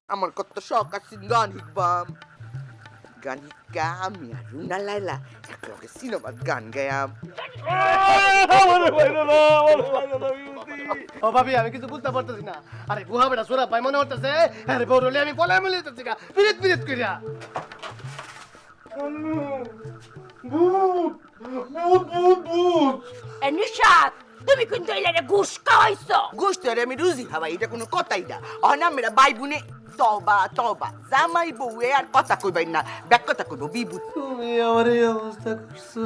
আমার কত শখ আছে গান শিখবাম গান শিকা আমি আর রুনা লাইলা একলগে সিনেমাত গান গায়াম ও ভাবি আমি কিছু বুঝতে পারতেছি না আরে বুহা বেটা সোরা ভাই মনে হচ্ছে আরে বড়লে আমি পলাই মলে যাচ্ছি গা পিরিত পিরিত কইরা নিশাত তুমি কিন্তু এলারে ঘুষ খাওয়াইছো। ঘুষ তো আমি রুজি খাওয়াই এটা কোনো কথাই না অনামেরা ভাই বোনে তবা তবা জামাই বউয়ে আর কথা কইবাই না ব্যাক কথা কইব বিভূত তুমি আমার এই অবস্থা করছো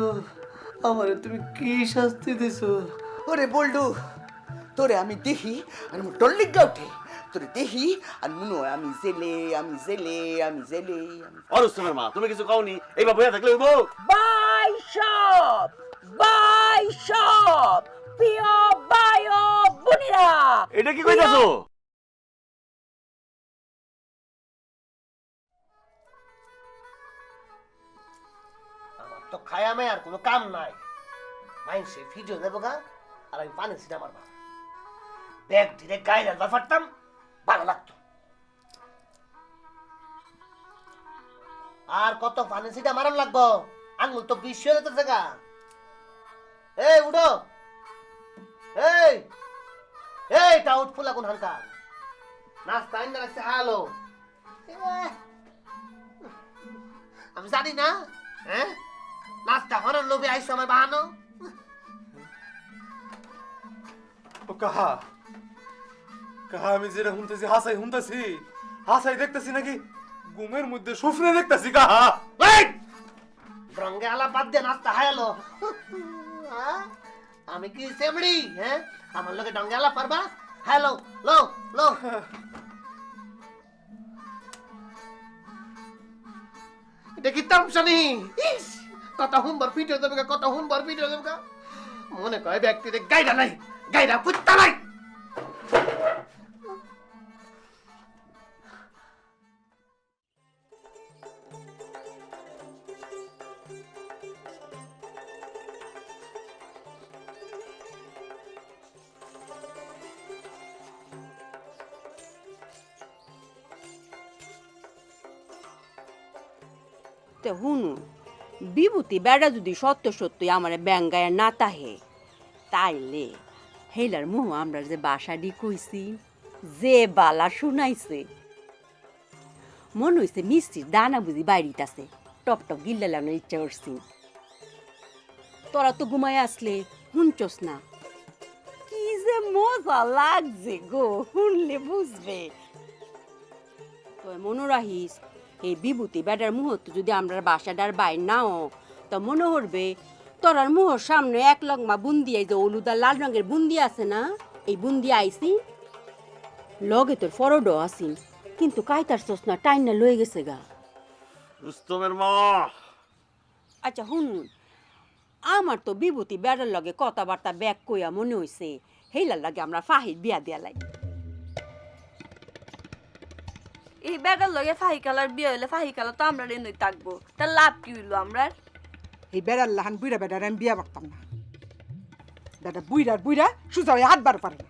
আমারে তুমি কি শাস্তি দিছো ওরে বলডু তোরে আমি দেখি আর মোর টল্লিক গা উঠে তোরে দেখি আর মনে হয় আমি জেলে আমি জেলে আমি জেলে অরুস্তমের মা তুমি কিছু কওনি এইবার বইয়া থাকলে হইব বাইশপ বাইশপ প্রিয় বায়ো বুনিরা এটা কি কইতাছো আমার তো খায়া মে আর কোনো কাম নাই মাইনসে ভিডিও দেবো গা আর আমি পানি ছিটা মারবা ব্যাগ দিলে গায়ে রাখবা ফাটতাম ভালো লাগতো আর কত পানি ছিটা মারান লাগবো আঙুল তো বিষ হয়ে যেতেছে গা এই উঠো এই এই টাউট ফুলা কোন হানকা নাস্তা আইন রাখছে হ্যালো আমি জানি না হ্যাঁ নাস্তা হরার লোভে আইসো আমার বাহানো ও কাহা কাহা আমি যেটা শুনতেছি শুনতেছি হাসাই দেখতেছি নাকি ঘুমের মধ্যে স্বপ্নে দেখতেছি কাহা রঙে আলা বাদ দিয়ে নাস্তা হায়ালো আমি কি সেমড়ি হ্যাঁ আমার লোকে ডঙ্গে আলা পারবা হ্যালো লো লো এটা কি তামসানি ইস কত হুমবার ভিডিও দেবে কত হুমবার ভিডিও দেবে মনে কয় ব্যক্তিদের গাইডা নাই গাইডা পুত্তা নাই হুনু বিভূতি বেড়া যদি সত্য সত্যই আমার ব্যাঙ্গায় না তাহে তাইলে হেলার মুহ আমরা যে বাসাডি কইছি যে বালা শুনাইছে মনে হইছে মিষ্টির দানা বুঝি বাইরিতাছে টপ টপ গিল্লালানোর ইচ্ছা করছি তোরা তো ঘুমায় আসলে শুনছস না কি যে মজা লাগছে গো শুনলে বুঝবে তো মনে রাখিস এই বিভূতি বেটার মুহূর্ত যদি আমরা বাসাটার বাইর নাও তো মনে হরবে তোরার মুহর সামনে এক লগমা বুন্দি এই যে হলুদা লাল রঙের বুন্দি আছে না এই বুন্দি আইসি লগে তোর ফরডো আসিন কিন্তু কাইতার চোসনা টাইনা লয়ে গেছে গা রুস্তমের মা আচ্ছা শুনুন আমার তো বিভূতি বেটার লগে কথাবার্তা ব্যাক কইয়া মনে হইছে হেলার লাগে আমরা ফাহির বিয়া দিয়া লাই এই বেটার লগে ফাহি কালার বিয়ে হইলে ফাহি কালার তো আমরা রেনই থাকবো তার লাভ কি হইলো আমরা এই বেড়ার লাহান বুইরা বেড়ার আমি বিয়া করতাম না বেটা বুইরা সুজা হয়ে হাতবার পারে না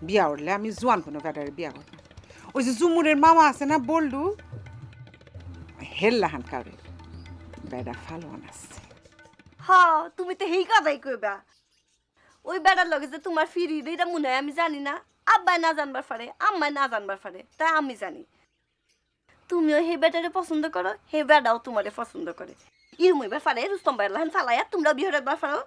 বিয়া উঠলে আমি জোয়ান কোনো বেটার বিয়া করতাম ওই যে জুমুরের মামা আছে না বললু হেল লাহান কাউরে বেড়া ফালোয়ান আছে হ্যাঁ তুমি তো হেই কথাই কইবা ওই বেটার লগে যে তোমার ফিরি এটা মনে হয় আমি জানি না আব্বাই না জানবার পারে আম্মাই না জানবার পারে তাই আমি জানি তুমিও হে বেটারে পছন্দ করো হে বেটাও তোমারে পছন্দ করে ইরম এবার পারে রুস্তম ভাইয়ের লাহান ফালাইয়া তোমরা বিয়ে একবার পারো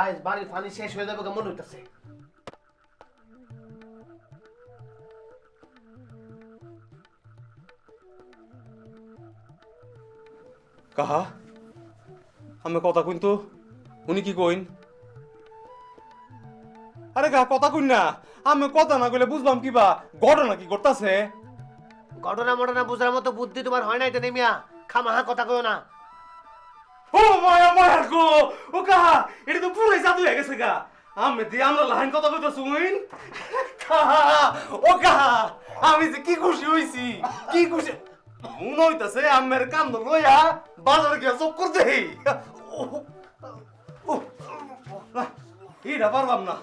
আজ বাড়ির পানি শেষ হয়ে যাবে মনে হইতেছে কাহা আমি কথা কইন তো উনি কি কইন আরে কাহা কথা কইন না আমি কথা না কইলে বুঝলাম কিবা ঘটনা কি ঘটতাছে ঘটনা মটনা বোঝার মতো বুদ্ধি তোমার হয় নাই টেনি মিয়া, খামাহা কথা কইও না। ও মায়া মায়া গো, ও কাহা এটা তো পুরো জাদু হয়ে গেছে গা। আমি দিয়ে আমরা লাইন কথা কইতো শুইন। কাহা ও কাহা, আমি যে কি খুশি হইছি, কি খুশি মন হইতাছে আমের কান্দ লইয়া বাজারে গিয়া চক্কর দেই। এটা পারলাম না,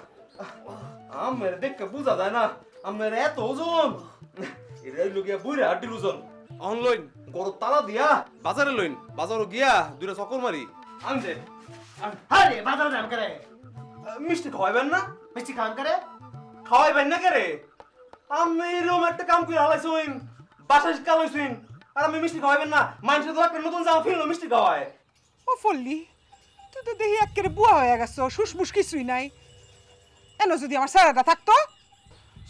আমের দেখে বুঝা যায় না আমের এত ওজন। এটা লইয়া বুইরা হাড্ডির ওজন। অনলাইন গরু তালা দিয়া বাজারে লইন, বাজারে গিয়া দুইটা চক্কর মারি আনছে। আরে বাজারে যান করে, মিষ্টি খাওয়াইবেন না? মিষ্টি খান করে। খাওয়াইবেন না কেরে? আমি এরকম একটা কাম করে হালাইছুন, বাসায় কালাইছুন, আর আমি মিষ্টি খাওয়াইবেন না? মানুষের তো একটা নতুন জামা ফিরলো মিষ্টি খাওয়ায়। ও ফল্লি, তুই তো দেখি একেবারে বুয়া হয়ে গেছ, শুশমুশ কিছুই নাই। এন যদি আমার স্যারাটা থাকতো।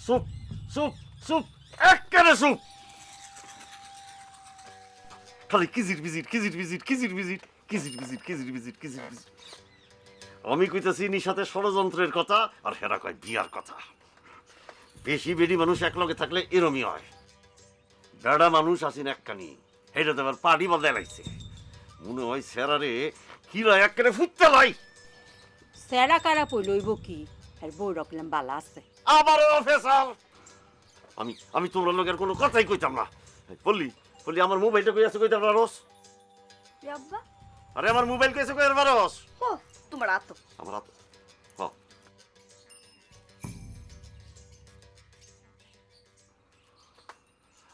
চুপ চুপ চুপ, একেবারে চুপ। খালি কিজির বিজির কিজির বিজির কিজির বিজির কিজির বিজির কিজির বিজির কিজির বিজির। আমি কইতাছি নিশাতে ষড়যন্ত্রের কথা, আর হেরা কয় বিয়ার কথা। বেশি বেডি মানুষ একলগে থাকলে এরমই হয়। বেড়া মানুষ আসিন একখানি, হেটাতে আবার পাড়ি বদলাই লাগছে। মনে হয় সেরারে কিরা একেবারে ফুটতে লাই। সেরা কারা পই লইব কি, আর বই রাখলাম বালা আছে। আবারও ফেসাল। আমি তোমরা লোকের কোনো কথাই কইতাম না। বললি বললি আমার মোবাইলটা কই আছে কইতাম পারস? আব্বা আরে আমার মোবাইল কইছে কইর পারস? ও তোমার আতো আমার হাত হ।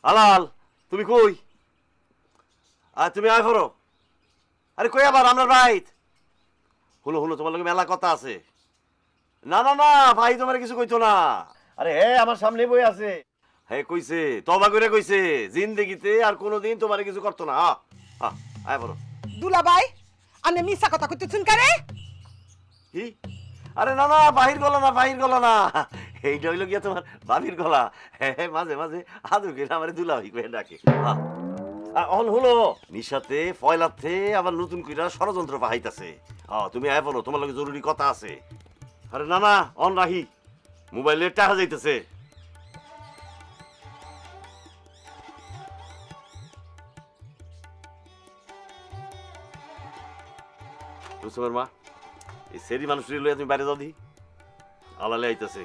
আলাল তুমি কই? আর তুমি আয় ফরো। আরে কই আবার আমরা রাইট। হলো হলো, তোমার লগে মেলা কথা আছে। না না না ভাই, তোমার কিছু কইতো না। আরে হে আমার সামনে বই আছে। হে কইছে, তবা করে কইছে জিন্দেগিতে আর কোনোদিন তোমার কিছু করতো না। হ্যাঁ আয় ফরো। দুলাভাই, আনে মিছা কথা কইতেছুন কারে? কি? আরে না না, বাহির গলা না, বাহির গলা না, এইটা হইলো গিয়া তোমার বাবির গলা। হ্যাঁ মাঝে মাঝে আদর করে আমার দুলাভাই কয়ে ডাকে। অন হলো নিশাতে ফয়লাতে আবার নতুন কইরা ষড়যন্ত্র পাহাইতাছে। তুমি আয় বলো, তোমার লগে জরুরি কথা আছে। আরে না না, অন রাহি, মোবাইলে টাকা যাইতেছে। রুস্তমের মা, এই সেরি মানুষ লইয়া তুমি বাইরে যাও দি। আলালে আইতাছে,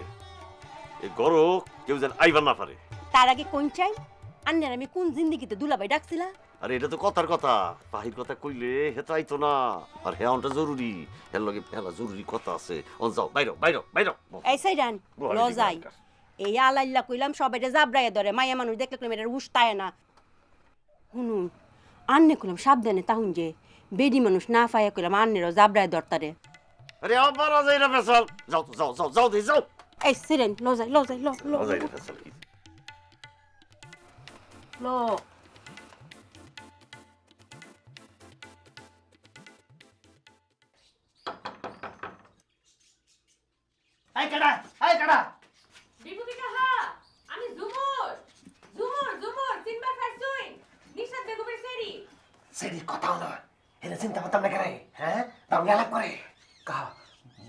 এই গরো কেউ যেন আইবার না পারে। তার আগে কোন চাই আন্নের আমি কোন জিন্দিগিতে দুলাভাই ডাকছিলা? আরে এটা তো কথার কথা, বাহির কথা কইলে হে তো আইতো না। আর হে অনটা জরুরি, হের লগে হেলা জরুরি কথা আছে। অন যাও, বাইরো বাইরো বাইরো। এই সাইডান ল যাই। এই আলাইল্লা কইলাম সবাইটা জাবরাইয়া ধরে, মায়া মানুষ দেখলে কইলাম এটা উস্তায় না। শুনুন, আন্নে কইলাম সাবধানে তাহুন যে বেডি মানুষ না পাইয়া কইলাম আন্নেরও জাবরায় ধরতারে। আরে আবার যাই না ফেসাল। যাও তো যাও যাও যাও দি যাও। এই সিরেন ল যাই ল যাই ল ল যাই না ফেসাল। ল। এই কাটা, এই কাটা। বিভূতি কাহা, আমি জুমুর জুমুর জুমুর তিনবার ফাইছুই নিশাত বেগমের সেরি। সেদি কথাও না, এটা চিন্তা করতাম না কেন? হ্যাঁ, দাম গেলাপ করে। কাহা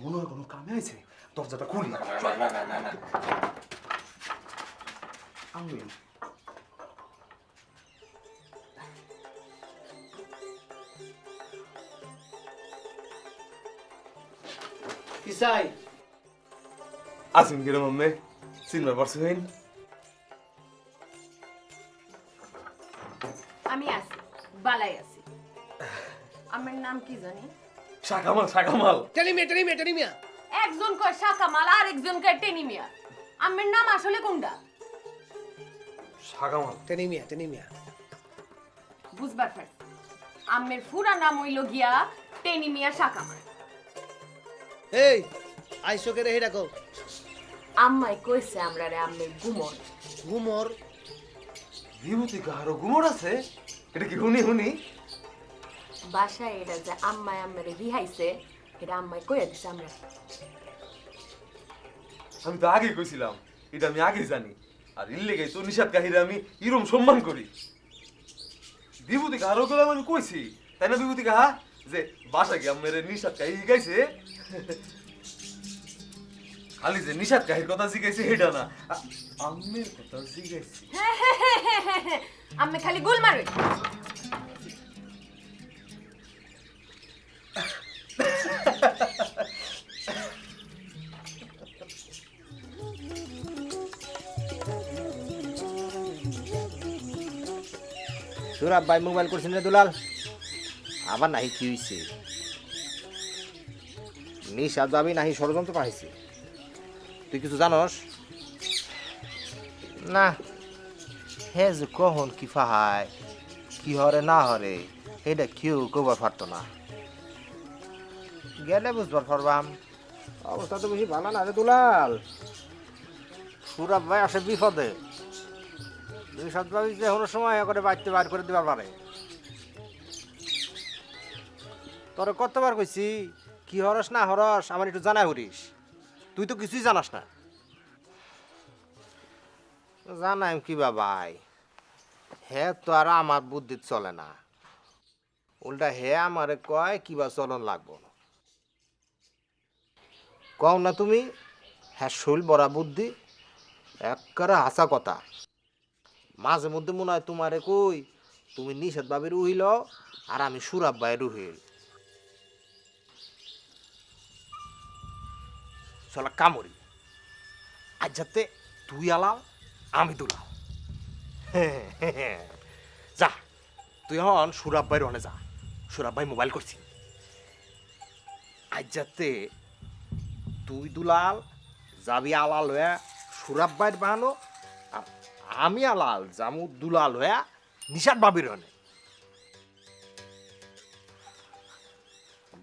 মনে হয় কোনো কামে আইছে, দরজাটা খুলি। আমি কি চাই? আসুন কিরম আম্মে, চিনবার পারছেন? আমি আছি, বালাই আছি। আমার নাম কি জানি? শাকামাল শাকামাল। টেনিমিয়া। একজন কয় শাকামাল আর একজন কয় টেনিমিয়া। আমার নাম আসলে কোনটা? শাকামাল। টেনিমিয়া। বুঝবার পারছি। আমের পুরা নাম হইল গিয়া টেনিমিয়া শাকামাল। এই, আইসো কে রে হেডা কও। আম্মাই কইছে আমরা রে আমের গুমর। ঘুমর। বিভূতি কাহারও গুমর আছে? এটা কি হুনি হুনি? বাসায় এটা যে আম্মাই আম্মারে রিহাইছে, এটা আম্মাই কইয়া দিছে আমরা। আমি তো আগে কইছিলাম, এটা আমি আগে জানি। আর ইল্লেগে তো নিশাত কাহিরে আমি ইরম সম্মান করি। বিভূতি কাহারও গেলাম আমি কইছি, তাই না বিভূতি কাহা? যে বাসা গিয়ে মেরে নিশাত কাহি গাইছে। খালি যে নিশাদ কাহির কথা জিজ্ঞাসি এটা না, আম্মের কথা জিজ্ঞাসি। আমি খালি গোল মারুই। সুরাব ভাই মোবাইল করছেন রে দুলাল, আবার নাহি কি হইছে? নিশাদ ভাবি নাহি ষড়যন্ত্র পাইছে, তুই কিছু জানস? না, হে যে কখন কি ফাহায় কি হরে না হরে এটা কেউ কবার পারতো না, গেলে বুঝবার পারবাম। অবস্থা তো বেশি ভালো না রে দুলাল, সুরাব ভাই আসে বিপদে, নিশাদ ভাবি যে কোনো সময় করে বাড়তে বার করে দিবার পারে। তোরে কতবার কইছি কি হরস না হরস আমার একটু জানাই হরিস, তুই তো কিছুই জানাস না। জানাই কি বাবাই, হে তো আর আমার বুদ্ধি চলে না, উল্টা হে আমারে কয় কিবা চলন লাগবো। কও না তুমি, হ্যাঁ শৈল বড়া বুদ্ধি, একবারে হাসা কথা। মাঝে মধ্যে মনে হয় তোমারে কই তুমি নিষেধ ভাবে রুহিল আর আমি সুরাব ভাই রুহিল। চলা কামড়ি আজ যাতে তুই আলাল আমি দুলাল। যা তুই হন সুরাব ভাইয়ের ওখানে যা, সুরাব ভাই মোবাইল করছি। আজ যাতে তুই দুলাল যাবি আলাল হয়ে সুরাব ভাইয়ের বাহানো, আর আমি আলাল জামু দুলাল হয়ে নিশাদ বাবির ওখানে।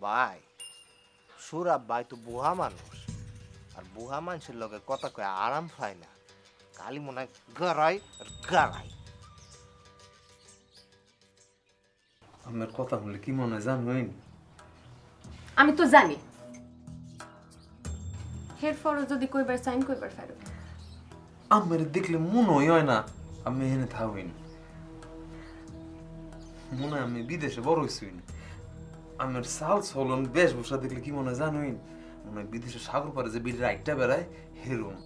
ভাই সুরাব ভাই তো বুহা মানুষ, আর বুহা মানুষের লগে কথা কয়ে আরাম পায় না, খালি মনে হয় গড়াই আর গড়াই। আমার কথা বললে কি মনে হয় জানুন? আমি তো জানি এরপরও যদি কইবার সাইন কইবার ফেরো। আমার দেখলে মনে হয় না আমি এনে থাকুন, মনে হয় আমি বিদেশে বড় হয়েছি। আমার সাল চলন বেশভূষা দেখলে কি মনে হয় জানুন? মনে হয় বিদেশে সাগর পারে যে বিড়ি রাইটটা বেড়ায় হেরুম।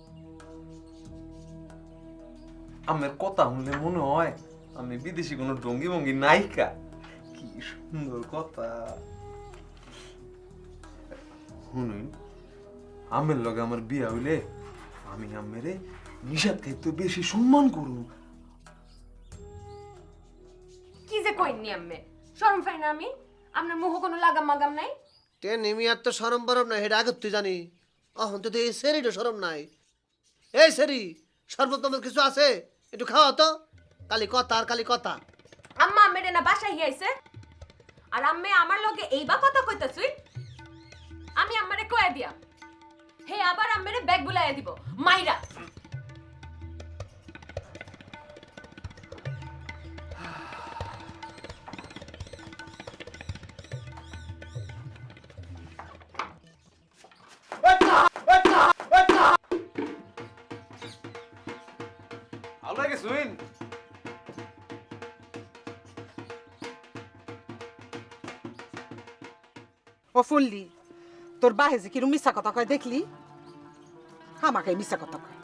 আমার কথা শুনলে মনে হয় আমি বিদেশি কোনো ডঙ্গি ভঙ্গি নায়িকা। কি সুন্দর কথা। শুনুন, আমের লগে আমার বিয়া হইলে আমি আমেরে নিষাদ খাইতে বেশি সম্মান করু। কি যে কইনি আম্মে, শরম পাই না আমি? আপনার মুখ কোনো লাগাম মাগাম নাই? তে নেমি আর তো সরম বরম নাই, হেটা আগত তুই জানি। অহন তো এই সেরিটা সরম নাই। এই সেরি, সর্বতমের কিছু আছে? একটু খাওয়া তো, কালি কথা আর কালি কথা। আম্মা আম্মেরে না বাসায় হিয়াইছে, আর আম্মে আমার লগে এইবা কথা কইতাছুই। আমি আম্মারে কয়ে দিয়া হে আবার আম্মেরে ব্যাগ বুলাইয়া দিব মাইরা। আল্লাহ কে শুইন। ও ফুললি, তোর বাহে যে কিরম মিশা কথা কয় দেখলি? আমাকে মিশা কথা কয়,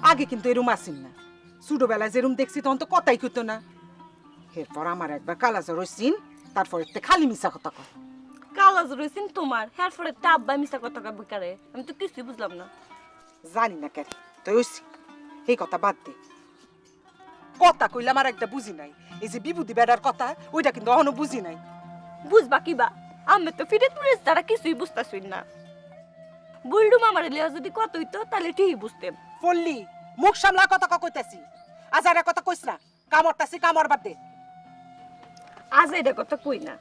আগে কিন্তু এরম আসিন না, ছোটবেলায় যেরম দেখছি তখন তো কথাই কইতো না। এরপর আমার একবার কালাজ্বর হইছিন, তারপর খালি মিশা কথা কয়। কালাজ রয়েছেন তোমার, হ্যার ফলে আব্বা মিশা কথা কয় বেকারে, আমি তো কিছুই বুঝলাম না। জানি না কেন তুই হইছি, এই কথা বাদ দে। কথা কইলাম আর একটা বুঝি নাই, এই যে বিভূতি বেড়ার কথা ওইটা কিন্তু অহনো বুঝি নাই। বুঝবা কিবা, আমি তো ফিরে তুলে তারা কিছুই বুঝতেছই না। বুলডু মামার লিয়া যদি কত হইতো তাহলে ঠিকই বুঝতেন। পল্লি মুখ সামলা কথা কইতাছি, আজ আর কথা কইস না, কামড়তাছি কামড় বাদ দে। আজ এটা কথা কই না,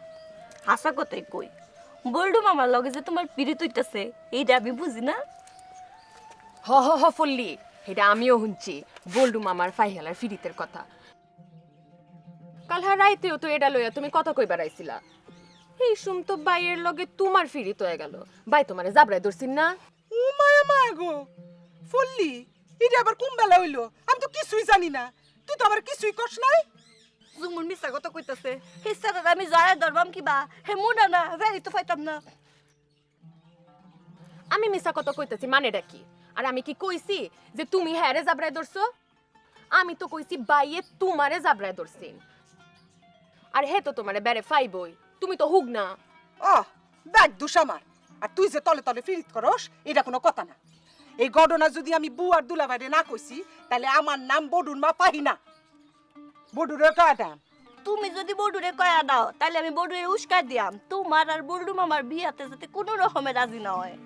হাসা কথাই কই। বুলডু মামার লগে যে তোমার পিড়িত হইতাছে এইটা আমি বুঝি না। হ হ হ ফল্লি, এটা আমিও শুনছি বল্ডু মামার ফাইহালার ফিরিতের কথা। কাল হা রাইতেও তো এটা লইয়া তুমি কথা কইবার আইছিলা। এই শুম তো বাইয়ের লগে তোমার ফিরিত হয়ে গেল, বাই তোমারে জাবরাই ধরছিন না? ও মায়া মায়া গো পল্লি, এটা আবার কোন বেলা হইলো? আমি তো কিছুই জানি না, তুই তো আবার কিছুই কস নাই। জুমুর মিশা কথা কইতাছে, হে স্যার আমি জয়া ধরবাম কিবা, হে মুডা না ভেরি তো ফাইতাম না। আমি মিছা কথা কইতেছি মানেটা কি? আর আমি কি কইছি যে তুমি হ্যারে জাবরায় ধরছো? আমি তো কইছি বাইয়ে তোমারে জাবরায় ধরছেন। আর হে তো তোমারে বেড়ে ফাইবই, তুমি তো হুক না। ও দেখ দুষ আমার, আর তুই যে তলে তলে ফিরিত করস এটা কোনো কথা না। এই ঘটনা যদি আমি বউ আর দুলাভাইরে না কইছি তাহলে আমার নাম বডুর মা পাহি না। বডুরে কয়টা তুমি যদি বড়ুরে কয়া দাও তাহলে আমি বড়ুরে উস্কাই দিয়াম তোমার আর বড়ু মামার বিয়াতে যাতে কোনো রকমে রাজি না হয়।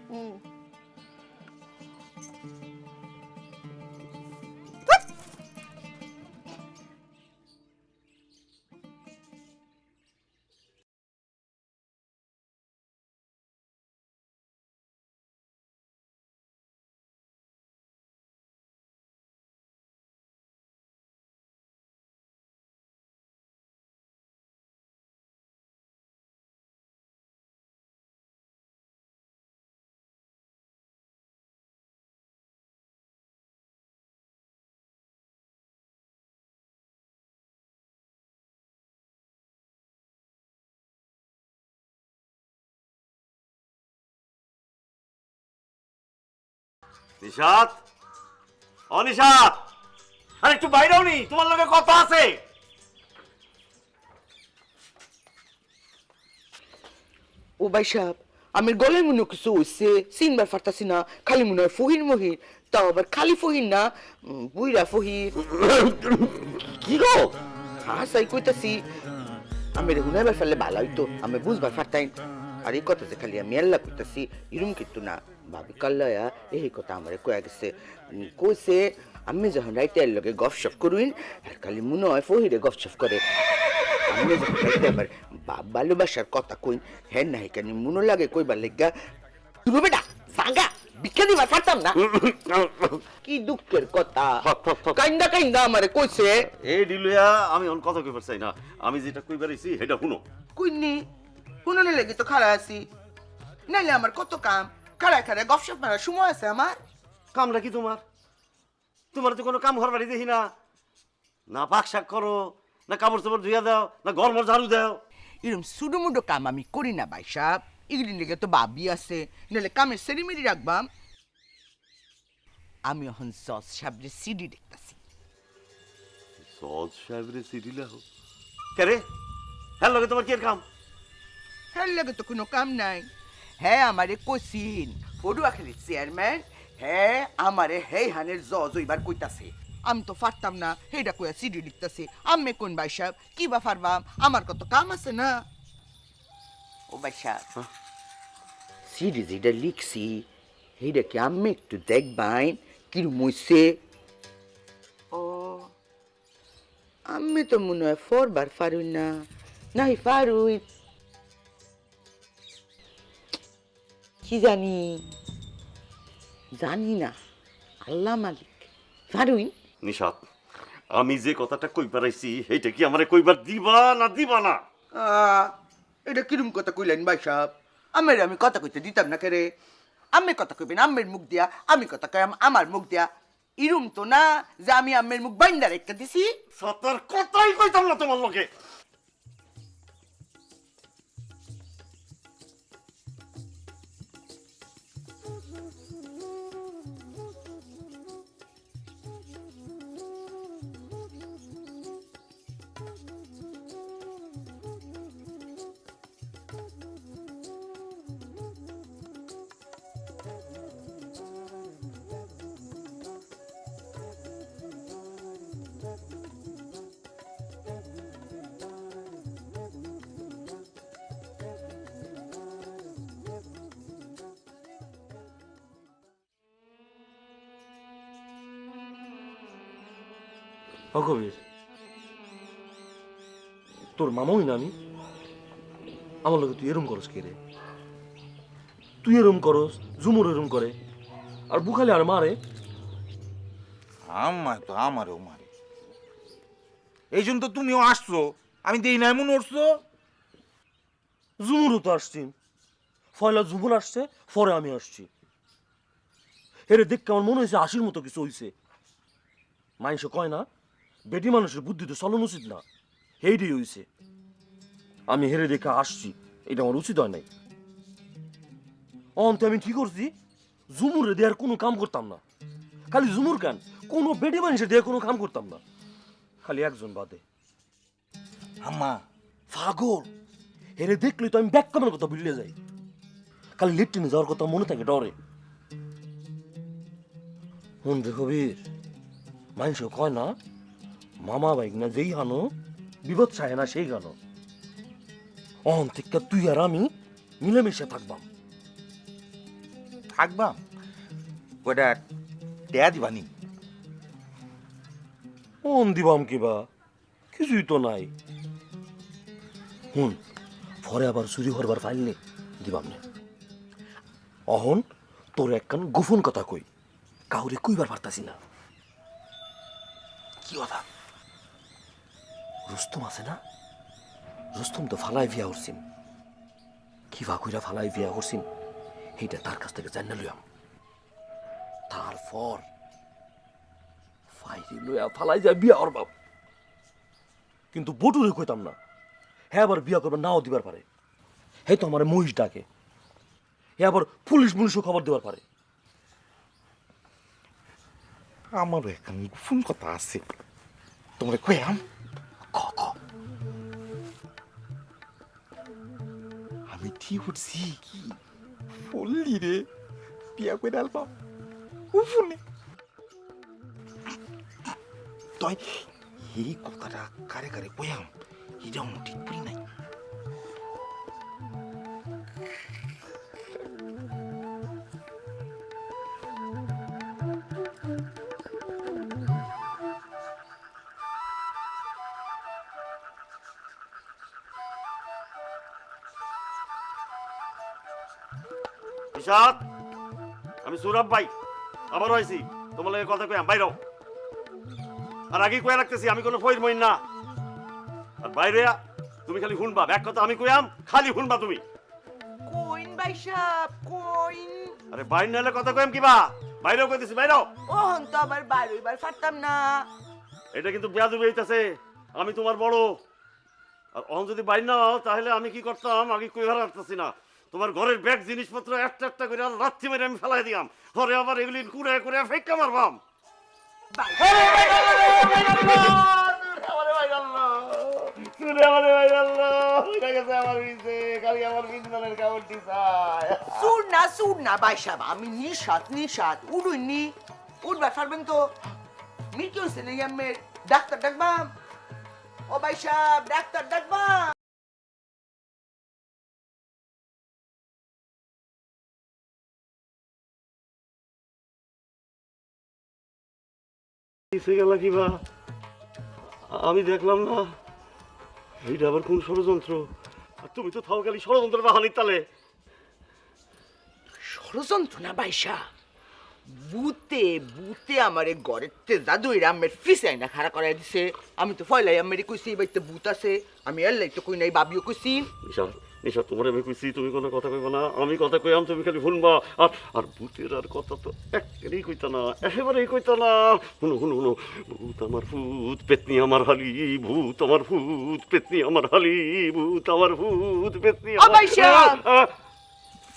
নিশাত, ও নিশাত, আরে একটু বাইরেও নি, তোমার লগে কথা আছে। ও ভাই সাহেব, আমি গলায় মনে কিছু হইছে, চিনবার পারতাছি না, খালি মনে হয় ফহির মহির, তাও আবার খালি ফহির না, বুইরা ফহির। কি গো? হাসাই কইতাছি, আমি হুনাইবার ফেললে ভালো হইতো, আমি বুঝবার পারতাই। আর এই কথা যে খালি আমি আল্লাহ কইতাছি, এরম কিন্তু না। ভাবি কাল্লায়া এই কথা আমারে কয়া গেছে, কইছে আমি যখন রাইতে এর লগে গপসপ করুন, আর খালি মনে হয় ফহিরে গপসপ করে। আমি যখন রাইতে আবার ভালোবাসার কথা কইন, হ্যাঁ না কেন মনে লাগে কইবার লেগা, তুমি বেটা সাঙ্গা ভিক্ষা দিবার পারতাম না। কি দুঃখের কথা, কাইন্দা কাইন্দা আমারে কইছে। এই ডিলুয়া আমি অন কথা কইবার চাই না, আমি যেটা কইবার আইছি সেটা শুনো। কইনি শুনোনে লেগে তো খাড়া আছি, নাইলে আমার কত কাম, খাড়ায় খাড়ায় গপসপ মারার সময় আছে আমার। কামটা কি তোমার? তোমার তো কোনো কাম ঘর বাড়ি দেখি না, না পাক শাক করো, না কাপড় চাপড় ধুইয়া দাও, না ঘর মর ঝাড়ু দাও। এরকম সুডো মুডো কাম আমি করি না ভাই সাহেব, এগুলি লেগে তো ভাবি আছে, নাহলে কামের সেরিমেরি রাখবাম। আমি এখন জজ সাহেবের সিডি দেখতেছি। জজ সাহেবের সিডি লাও কে? হ্যাঁ লগে তোমার কি এর কাম? হ্যাঁ লাগে তো কোনো কাম নাই। হ্যাঁ আমারে কইছিন পড়ুয়াখালীর চেয়ারম্যান, হ্যাঁ আমারে হে হানের জজ হইবার কইতাছে। আমি তো পারতাম না, হেটা কইয়া সিডি লিখতেছি। আমি কোন ভাই সাহেব কি বা পারবাম, আমার কত কাম আছে না। ও ভাই সাহেব, সিডি যেটা লিখছি হেটা কি আমি একটু দেখবাইন কিরম হইছে? ও আমি তো মনে হয় ফরবার পারুই না, নাই পারুই কি জানি, জানি না, আল্লাহ মালিক পারুই। নিশাত, আমি যে কথাটা কইবার আইছি এইটা কি আমারে কইবার দিবা না দিবা না? এটা কিরম কথা কইলেন ভাই সাহেব? আমি কথা কইতে দিতাম না কেরে? আমি কথা কইবেন আমের মুখ দিয়া, আমি কথা কই আমার মুখ দিয়া। ইরুম তো না যে আমি আমের মুখ বাইন্দা রেখে দিছি। সতর কথাই কইতাম না তোমার লোকে। ও কবির, তোর মামাই না আমি, আমার লগে তুই এরম করস কে রে? তুই এরম করস, ঝুমুর এরম করে, আর বুখালি আর মারে। আমায় তো আমারও মারে, এই জন্য তো তুমিও আসছো, আমি দেই না এমন উঠছো। ঝুমুরও তো আসছি, ফয়লা ঝুমুর আসছে, পরে আমি আসছি। হেরে দেখ আমার মনে হয়েছে হাসির মতো কিছু হয়েছে। মানুষ কয় না বেটি মানুষের বুদ্ধি তো চলন উচিত না, হেইটাই হয়েছে। আমি হেরে দেখে আসছি, এটা আমার উচিত হয় নাই। অন্ত আমি কি করছি, জুমুরে দিয়ে আর কোনো কাম করতাম না। খালি জুমুর কেন, কোনো বেডি মানুষের দিয়ে কোনো কাম করতাম না, খালি একজন বাদে। আম্মা পাগল, এরে দেখলে তো আমি ব্যাক কামের কথা ভুলে যাই। খালি লিফটিনে যাওয়ার কথা মনে থাকে ডরে। হুন রে কবির, মানুষ কয় না মামা বাইক না যেই হানো বিপদ চায় না সেই গানো। অহন থেকে তুই আর আমি মিলেমিশে থাকবাম। থাকবা ওটা দেয়া দিবানি। অন দিবাম কিবা, কিছুই তো নাই। হুন পরে আবার চুরি হরবার ফাইলনি দিবাম না। অহন তোর একখান গোপন কথা কই, কাউরে কইবার পারতাছি না। কি কথা? রুস্তম আছে না, রুস্তম তো ফালাই বিয়া করছিন। কিবা কইরা ফালাই বিয়া করছিন এইটা তার কাছ থেকে জানা লইয়াম। তারপর ফাইরি লইয়া ফালাই যায় বিয়া করবাম। কিন্তু বটুরে কইতাম না, হ্যাঁ আবার বিয়া করবার নাও দিবার পারে। হে তো আমার মহিষ ডাকে, হে আবার পুলিশও খবর দেবার পারে। আমারও এখন ফোন কথা আছে, তোমরা কয়াম। ক ক আমি ঠিক উঠছি কি বললি রে, বিয়া করে আলবাম ফোনে। তাই এই কথাটা কারে কারে কয়াম এটা আমার ঠিক বলি নাই। নিশাত, আমি সুরভ ভাই আবারও আইছি। তোমার লাগে কথা কইয়াম, বাইরও। আর আগে কয়ে রাখতেছি আমি কোনো ফইর মইন না। আর বাইরে তুমি খালি শুনবা, এক কথা আমি কইয়াম খালি শুনবা তুমি। কইন ভাই সাহেব কইন। আরে বাইর নাহলে কথা কইয়াম কিবা, বাইরেও কইতেছি বাইরও। ওহন তো আবার বাইর হইবার পারতাম না। এটা কিন্তু বেয়াদবি হইতাছে, আমি তোমার বড়। আর অহন যদি বাইর না হও তাহলে আমি কি করতাম আগে কইবার পারতাছি না। তোমার ঘরের ব্যাগ জিনিসপত্র একটা একটা করে লাথি মেরে আমি ফেলাই দিয়াম, পরে আবার এগুলি কুড়ে কুড়ে ফেক্কা মারবাম। সুর না ভাই সাহেব, আমি নিশাত উড়ুইনি। উঠবার পারবেন তো? মিটি হয়েছে নাকি আমের? ডাক্তার ডাকবাম? ও ভাই সাহেব ডাক্তার ডাকবাম? গেল কিবা আমি দেখলাম না, এইটা আবার কোন ষড়যন্ত্র? আর তুমি তো থাও খালি ষড়যন্ত্র বাহানির তালে। ষড়যন্ত্র না ভাই সাহেব, বুতে বুতে আমারে ঘরের তে জাদু এরা আমের ফিসাই না খাড়া করাই দিছে। আমি তো ফয়লাই আমের কইছি এই বাড়িতে ভূত আছে, আমি এল্লাই তো কই নাই, বাবিও কইছি। নিশা তোমার আমি কইছি তুমি কোনো কথা কইবা না, আমি কথা কইয়াম তুমি খালি শুনবা। আর আর ভূতের আর কথা তো একেবারেই কইতা না, একেবারেই কইতা না। শুনো শুনো শুনো, ভূত আমার ভূত পেতনি আমার হালি, ভূত আমার ভূত পেতনি আমার হালি, ভূত আমার ভূত পেতনি আমার। ভাই সাহেব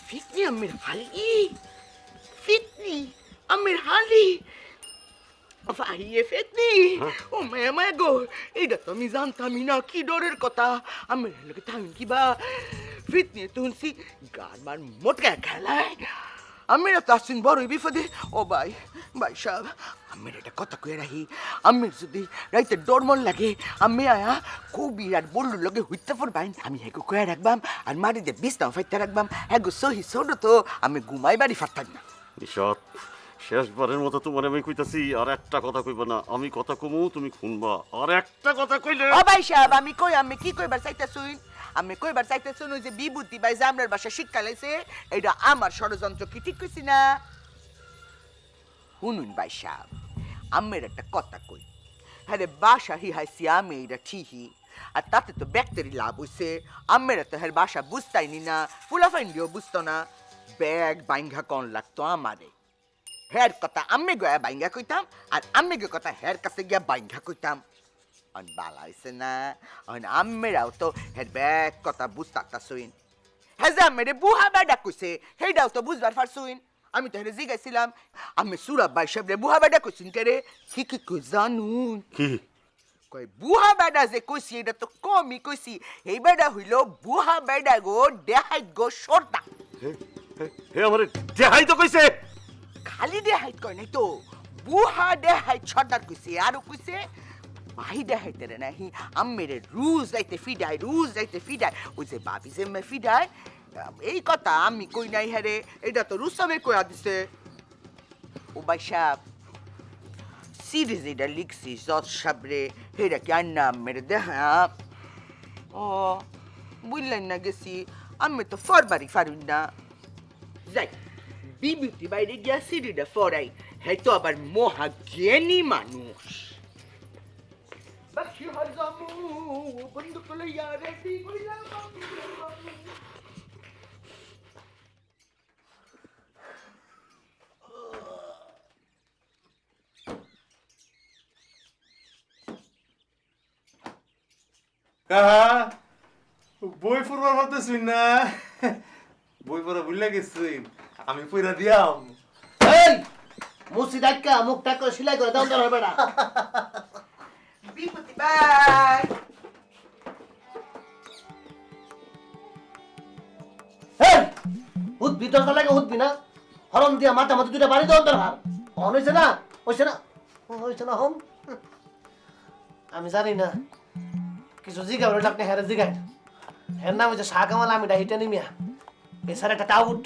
ফিতনি আমের হালি, ফিতনি আমের হালি, ভাইয়ে ফিতনি। ও মায়া মায়া গো, এইটা তো আমি জানতামই না, কি ডরের কথা। আমি লোকে থামিন কিবা ফিতনি তুলসি গারবার মোটকা খেলায়। আমি তো আসছেন বড়ই বিপদে। ও ভাই ভাই সাহেব, আমি একটা কথা কয়ে রাখি, আমি যদি রাইতে ডরমন লাগে আমি আয়া কবি আর বললুর লগে হইতে পারবাইন, আমি হেগো কয়ে রাখবাম আর মাটিতে বিছনাও ফাইতে রাখবাম। হেগো সহি ছোট তো আমি ঘুমাই বাড়ি ফারতাম না। নিশাত, শেষবারের মতো তোমার আমি কইতাছি, আর একটা কথা কইবা না। আমি কথা কমু তুমি শুনবা, আর একটা কথা কইলে। ও ভাই সাহেব আমি কি কইবার চাইতাছুন? আমি কইবার চাইতাছুন ওই যে বিভূতি ভাই জামরার বাসা শিক্ষা লাইছে, এটা আমার ষড়যন্ত্র, কি ঠিক কইছি না? শুনুন ভাই সাহেব, আমের একটা কথা কই। হ্যাঁ রে, বাসা হাইছি আমি এটা ঠিকই, আর তাতে তো ব্যক্তিরই লাভ হইছে। আমের তো হ্যাঁ বাসা বুঝতাইনি না, ফুলাফাইনলিও বুঝতো না। ব্যাগ বাইঙ্গা কন লাগতো আমারে। হের কথা আমি গয়া বাইঙ্গা কইতাম, আর আমি গে কথা হের কাছে গিয়া বাইঙ্গা কইতাম। অন বালা হইছে না, অন আম্মেরাও তো হের ব্যাগ কথা বুঝতা সুইন। হ্যাঁ যে আমেরে বুহা বেডা কইছে, হেইডাও তো বুঝবার পারছুইন। আমি তো হেরে জিগাইছিলাম আমি সুরাব ভাই সাহেবরে বুহা বেডা কইছিন কে রে কি কই জানুন কি কই বুহা বেডা যে কইছি এটা তো কমই কইছি এই বেডা হইল বুহা বেডা গো দেহাই গো সর্দা হে আমারে দেহাই তো কইছে খালি দেহাই কয় নাই তো বুহা দেহাই সর্দার কইছে আর কইছে ভাই দেখাইতে রে নাহি আম্মেরে রুজ যাইতে ফিডাই ওই যে বাবি যে মে ফিডাই এই কথা আমি কই নাই হারে এটা তো রুসামে কইয়া দিছে ও ভাই সাহেব সিরিজ এটা লিখছি জজ সাবরে হেরা কি আর নাম মেরে দেখা ও বুঝলেন না গেছি আমি তো ফরবারি ফারুন না যাই বিবিটি বাইরে গিয়া সিরিজটা ফরাই হ্যাঁ তো আবার মহা জ্ঞানী মানুষ বাকি হাজামু বন্দুক লইয়া রেডি কইলা কাহা বই পড়বার ভাবতেছি না বই পড়া ভুলে গেছি আমি পড়া দিয়াম এই মুসি ডাক্কা মুখটা করে সেলাই করে দাও তোর বেটা বিপত্তি বাই এই উদ্ভিদ দরজা লাগে উদ্ভিদ না হরম দিয়া মাথা মাথা দুইটা বাড়ি দাও তোর হার অন হইছে না হম আমি জানি না কিছু জিগা বলে আপনি হেরে জিগাই হের নাম হচ্ছে শাহ কামাল আমি ডাইটা নিমিয়া এছাড়া একটা টাউট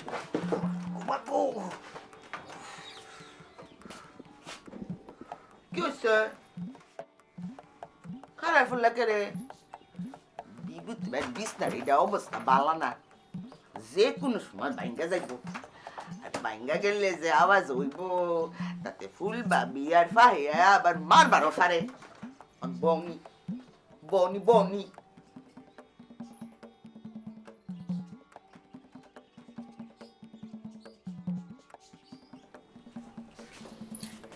কি হচ্ছে খারাপ ফুল্লা কে রে বিভূতি ভাই বিছনার এটা অবস্থা ভালো না যে কোনো সময় ভাঙ্গা যাইব আর ভাঙ্গা গেলে যে আওয়াজ হইব তাতে ফুল বাবি আর ফাহিয়া আবার মারবারও ফারে বনি বনি বনি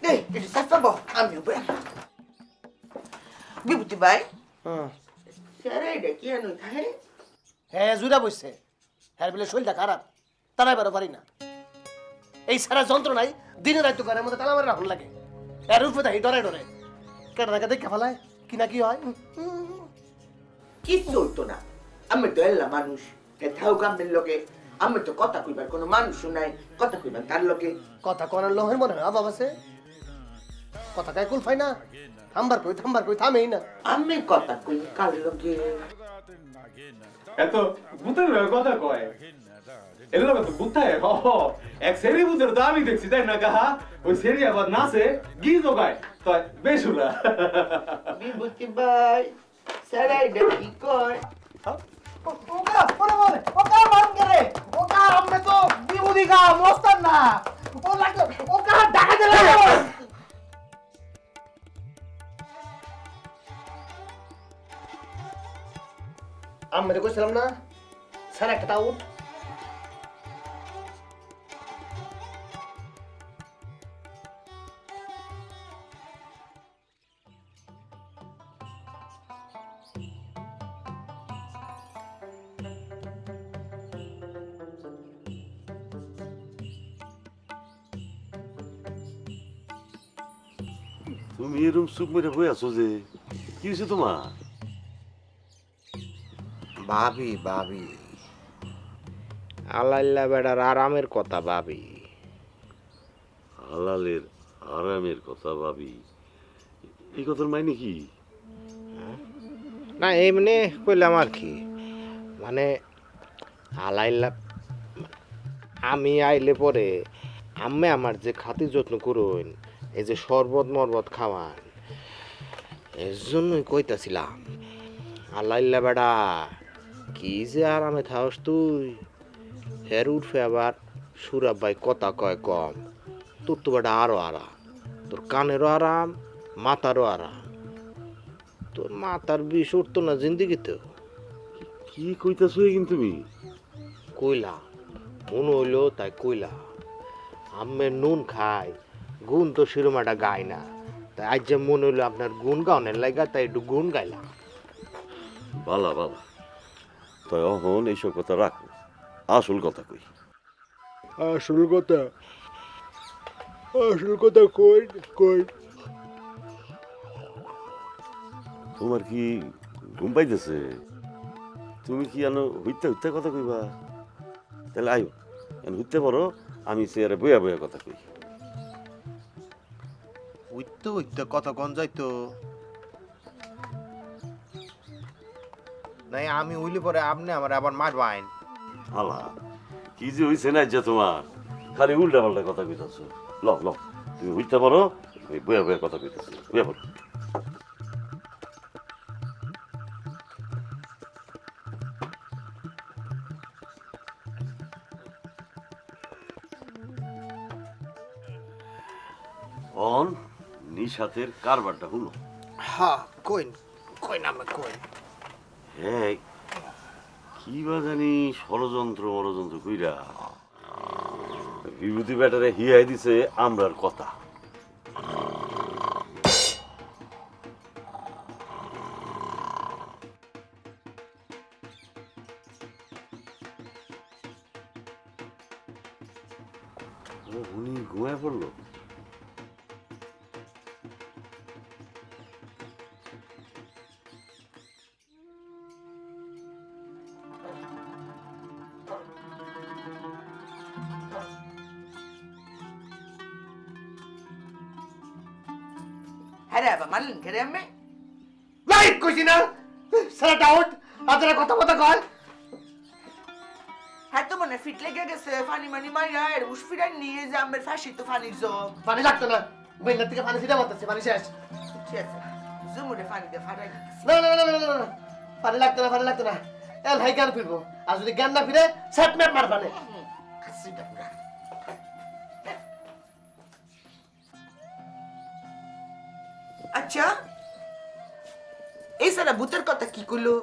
এই এটা সাফাবো আমি উপরে বিভূতি ভাই স্যার এটা কি আনো তাই হ্যাঁ জুড়া বসছে হ্যাঁ বলে শরীরটা খারাপ তারাই বারো পারি না এই সারা যন্ত্র নাই দিনে রাত ঘরের মধ্যে তালা মারে রাখুন লাগে এর উপরে তাই ডরে ডরে কেটে দেখা দেখে ফেলায় কি না কি হয় কি চলতো না আমি তো এল্লা মানুষ থাও কামের লোকে আমি তো কথা কইবার কোনো মানুষও নাই কথা কইবার তার লোকে কথা কনার লোহের মনে হয় অভাব আছে কথা কায় কুল ফাই না থামবার কই থামেই না আমি কথা কই কার লোকে এত বুতের কথা কয় এর লোক তো বুতায় এক সেরি বুতের তো আমি দেখছি তাই না কাহা ওই সেরি আবার নাচে গীত গায় তো বেশুরা বিভূতি ভাই স্যার এটা কি কয় আমি কইছিলাম না স্যার একটা টাউট তুমি এরকম চুপ মেরে বই আছো যে কি হয়েছে তোমার ভাবি আল্লাহ বেড়ার আরামের কথা ভাবি হালালের আরামের কথা ভাবি এই কথার মাইনে কি না এমনি কইলাম আর কি মানে আলাইল্লা আমি আইলে পরে আম্মে আমার যে খাতি যত্ন করুন এই যে শরবত মরবত খাওয়ান এর জন্যই কইতাছিলাম আল্লাহ বেড়া কি যে আরামে থাকস তুই হের উঠবে আবার সুরাব ভাই কথা কয় কম তোর তো বেটা আরো আরাম তোর কানেরও আরাম মাথারও আরাম তোর মাথার বিষ উঠতো না জিন্দিগিতেও কি কইতাছো কিন্তু তুমি কইলা মনে হইলো তাই কইলা আম্মের নুন খায় গুণ তো শিরোমাটা গায় না তাই আজ যে মনে হইলো আপনার গুণ গাওনের লাগা তাই একটু গুণ গাইলাম বালা তাই অহন এইসব কথা রাখো আসল কথা কই আসল কথা আসল কথা কই কই তোমার কি ঘুম পাইতেছে? তুমি কি আনো হইতে হইতে কথা কইবা? তাহলে আয়ো হইতে পারো, আমি চেয়ারে বইয়া বইয়া কথা কই। উইতে উইতে কথা কন যাইতো নাই, আমি উইলি পরে আপনি আমার আবার মারবাইন। হালা কি যে হইছে না যে তোমার, খালি উল্টা পাল্টা কথা কইতাছো। ল ল তুমি হইতে পারো, ওই বইয়া বইয়া কথা কইতাছো, বইয়া পড়ো। অন নিশাতের কারবারটা হলো। হ্যাঁ কইন কইন আমি কইন। হ্যাঁ কি বা জানি ষড়যন্ত্র মরযন্ত্র কইরা বিভূতি ব্যাটারে হিয়াই দিছে আমরার কথা। উনি ঘুমায় পড়লো। হ্যাঁ রে বাবা মানলেন কে রে আমি? লাইট কইছি না স্যার ডাউট আদরে কথা কথা কয়। হ্যাঁ তো মনে ফিট লেগে গেছে ফানি মানি মাইরা এর উস ফিরান নিয়ে যে আমার ফাঁসি তো ফানির জম। পানি লাগতো না, বইনার থেকে পানি ছিটা মারতেছে, পানি শেষ। ঠিক আছে জুমুরে ফানি দিয়ে ফাটাই দিতেছি। না না না না না না, পানি লাগতো না, পানি লাগতো না। এল ভাই জ্ঞান ফিরবো, আর যদি জ্ঞান না ফিরে সেট ম্যাপ মারবানে। খাসিটা পুরা। আচ্ছা এই সারা ভূতের কথা কি করলো?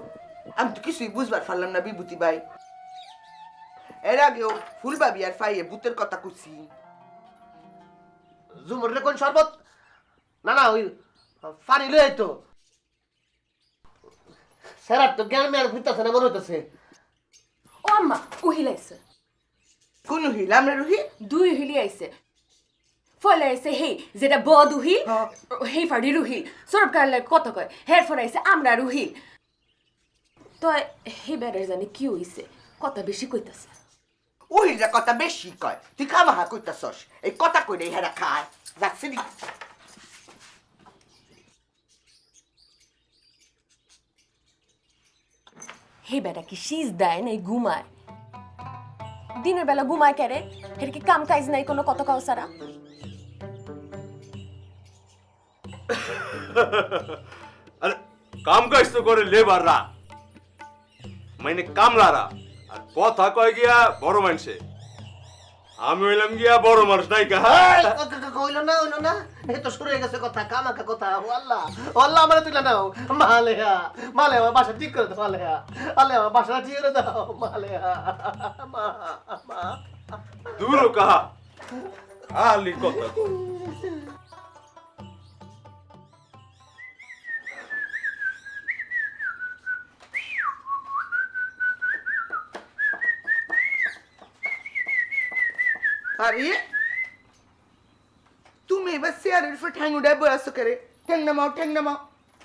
আমি তো কিছুই বুঝবার পারলাম না বিভূতি ভাই। এর আগেও ফুলবাবি আর ফাইয়ে ভূতের কথা কইছি। জুমুর রে কোন শরবত? না না ওই পানি লই তো। স্যার তো জ্ঞান মেয়ার ফিরতেছে না মনে হইতেছে। ও আম্মা উহিল আইছে, কোন হিল আমরা রুহি? দুই উহিলি আইছে। ফলে আইছে হেই যেটা বদ উহিল, হেই ফাড়ি রুহিল সরব কারলে কত কয় হের ফলে আইছে আমরা রুহিল। তো হে বেড়ার জানি কি হইছে, কথা বেশি কইতাছে। ওহিলরা কথা বেশি কয়, তুই খামাহা কইতাছস। এই কথা কইলে হেরা খায় যাচ্ছে নি। হে বেটা কি শীষ দেয় নাই ঘুমায়? দিনের বেলা ঘুমায় কেরে? হের কি কাম কাজ নাই কোনো কত কাউ সারা? আরে কাম কাজ তো করে লেবাররা, মানে কামলারা, আর কথা কয় গিয়া বড় মানুষে। আমি হইলাম গিয়া বড় মানুষ নাই কা। কইলো না হইলো না, এ তো শুরু হয়ে গেছে কথা, কামাকা কথা। ও আল্লাহ ও আল্লাহ, আমার তুলে নাও মালেহা, মালে আমার বাসা ঠিক করে দাও, মালেহা মালে আমার বাসা ঠিক করে দাও মালেহা। মা মা দূর কাহা খালি কথা কয়। আরে তুমি এবার চেয়ারের উপর ঠ্যাং উঠায় বই আসো করে। ঠ্যাং নামাও, ঠ্যাং নামাও।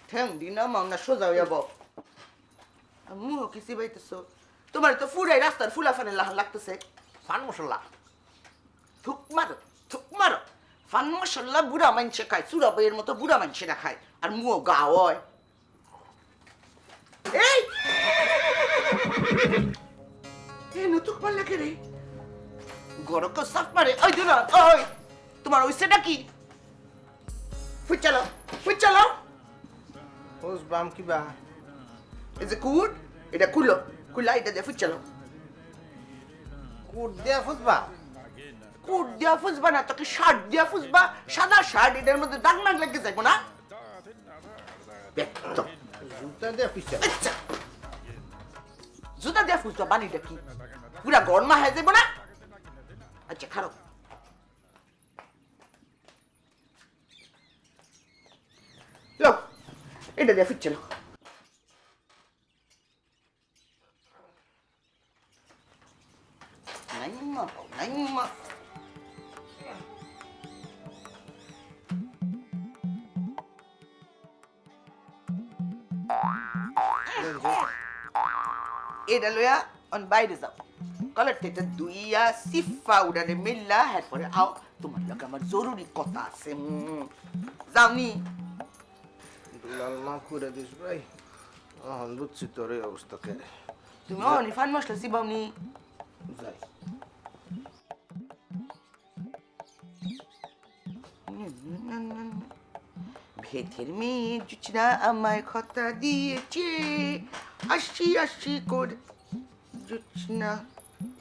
ঠ্যাং দি নামাও না সোজা হইয়া বও। মুহ কি চিবাইতেছো? তোমার তো ফুরাই রাস্তার ফুলাফানে লাহান লাগতেছে। পান মশলা থুক মারো, থুক মারো। ফান মশলা বুড়া মানুষে খায়, চুরা বইয়ের মতো বুড়া মানুষেরা খায়, আর মুহ গা হয়। এই নতুক পারলা কে রে? গরক সাফ মারে। ওই দিন ওই তোমার ওইসেটা কি? ফুচালো ফুচালো। ওস বাম কিবা এই যে কুট, এটা খুলো, খুলা এটা দিয়ে ফুচালো। কুট দিয়া ফুসবা? কুট দিয়া ফুসবা না, তোকে শার্ট দিয়া ফুসবা। সাদা শার্ট, এটার মধ্যে দাগ নাগ লেগে যাইবো না? একদম জুতা দিয়া পিছে আচ্ছা জুতা দিয়া ফুসবা, বানিটা কি পুরা গরমা হয়ে যাইবো না? আচ্ছা খারো। লো এটা দিয়ে ফুচলো। নাইমা নাইমা এটা লইয়া অন বাইরে যাও কলার থেকে দুইয়া সিফা উড়ানে মিল্লা এরপরে আও তোমার লগে আমার জরুরি কথা আছে যাওনি দুলাল মা করে দিস ভাই বুঝছি তোর এই অবস্থা কে তুমি অনি ফান মশলা সিবাওনি যাই ভেতের মেয়ে জুচনা আমায় কথা দিয়েছে আসি আসি করে জুচনা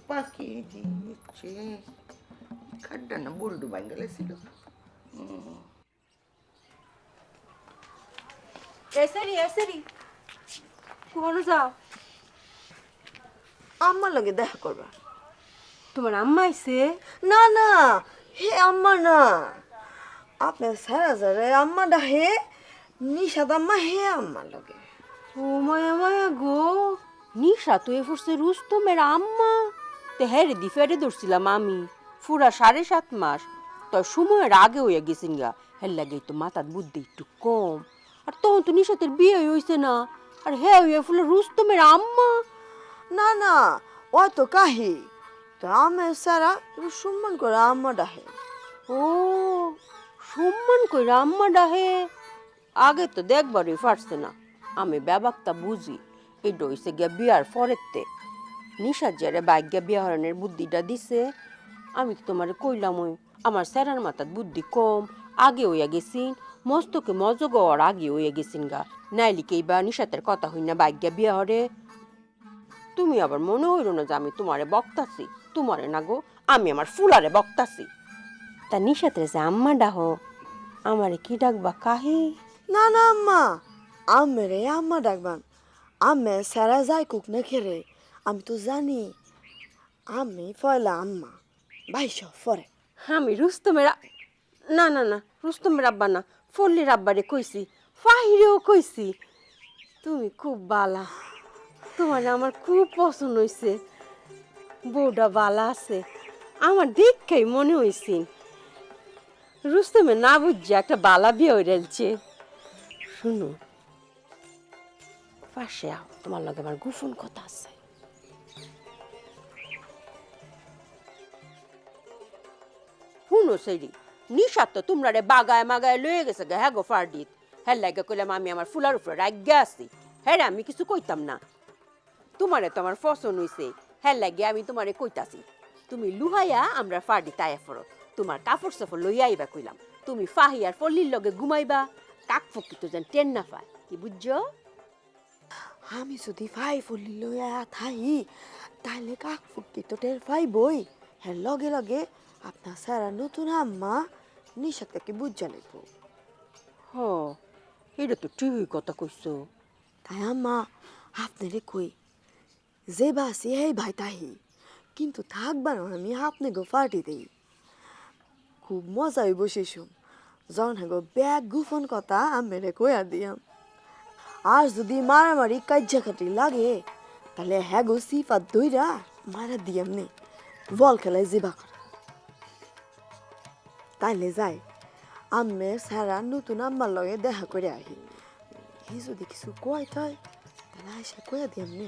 পাকিয়ে দিয়েছে খাড্ডা না বুলডু বাঙ্গালে ছিল এসেরি কোন যাও আম্মার লগে দেখা করবা তোমার আম্মা আইছে? না না হে আম্মা না আপনার সারা যারে আম্মা ডাহে নিশাদ আম্মা হে আম্মার লগে ও মায়া মায়া গো, নিশা তো এ ফুরছে রুস্তমের আম্মা। তে হেরে দি ফেরে ধরছিলাম আমি পুরা 7.5 মাস, তো সময়ের আগে হইয়া গেছিন গা। হের লাগে তো মাথার বুদ্ধি একটু কম। আর তখন তো নিশাতের বিয়ে হইছে না, আর হে হইয়া ফুলে রুস্তমের আম্মা। না না ওই তো কাহি তো আমি সারা তুমি সম্মান করে আম্মা ডাহে। ও সম্মান কইরা আম্মা ডাহে, আগে তো দেখবারই পারছে না। আমি ব্যাপারটা বুঝি, এটা হইছে গিয়া বিয়ার পরেতে নিশার যারে বাইক বিয়া হরণের বুদ্ধিটা দিছে। আমি তো তোমারে কইলাম ওই আমার স্যারার মাথার বুদ্ধি কম, আগে হইয়া গেছিন, মস্তকে মজগ হওয়ার আগে হইয়া গেছিন গা। নাইলি কে বা নিশাতের কথা হই না বাইক বিয়া হরে। তুমি আবার মনে হইল না যে আমি তোমারে বকতাছি, তোমারে না গো, আমি আমার ফুলারে বকতাছি। তা নিশাতের যে আম্মা ডাহ, আমারে কি ডাকবা কাহি? না না আম্মা আম্মেরে আম্মা ডাকবান। আম্মে সারা যায় কুক না খেরে আমি তো জানি আমি পয়লা আম্মা বাইশ পরে। আমি রুস্তমের না না না রুস্তমের আব্বা না, ফল্লির আব্বারে কইছি, ফাহিরেও কইছি। তুমি খুব বালা, তোমার আমার খুব পছন্দ হয়েছে। বউটা বালা আছে, আমার দেখেই মনে হয়েছে রুস্তমের না বুঝছে একটা বালা বিয়ে হয়ে রেলছে। শুনো পাশে আও, তোমার লগে আমার গোপন কথা আছে। শুনো সেইরি, নিশা তো তোমরা রে বাগায় মাগায় লয়ে গেছে গে হ্যাঁ গো ফার্ডিত। হ্যাঁ লাগে কইলাম আমি আমার ফুলার উপরে রাগ্যা আছি। হ্যাঁ রে আমি কিছু কইতাম না, তোমারে তো আমার পছন্দ হইছে। হ্যাঁ লাগে আমি তোমারে কইতাছি, তুমি লুহাইয়া আমরা ফার্ডিত আয়া ফরো, তোমার কাপড় সাপড় লইয়া আইবা কইলাম। তুমি ফাহিয়ার ফল্লির লগে ঘুমাইবা, কাক ফকি তো যেন টেন না পায়, কি বুঝছো? আমি যদি ফাই ফুলি লইয়া থাই তাহলে কাক ফুকি তো টের পাইবই। হ্যাঁ লগে লগে আপনার সারা নতুন আম্মা নিশাদ কাকে বুঝা লাগবো। হ এটা তো ঠিকই কথা কইছো। তাই আম্মা আপনারে কই যে বাসি এই ভাই তাহি, কিন্তু থাকবার আমি আপনি গো পার্টি দেই। খুব মজা হইব সেসব যখন হ্যাঁ গো ব্যাগ গুফন কথা আমেরে কইয়া দিয়াম। আর যদি মারামারি কাজ্জাকাটি লাগে তাহলে হ্যাঁ গো সিফাত দইরা মারা দিয়াম নে বল খেলায় জিবা করা। তাইলে যাই আম্মে সারা নতুন আম্মার লগে দেখা করে আহি। হি যদি কিছু কয় তাই তাহলে আইসা কইয়া দিয়াম নে।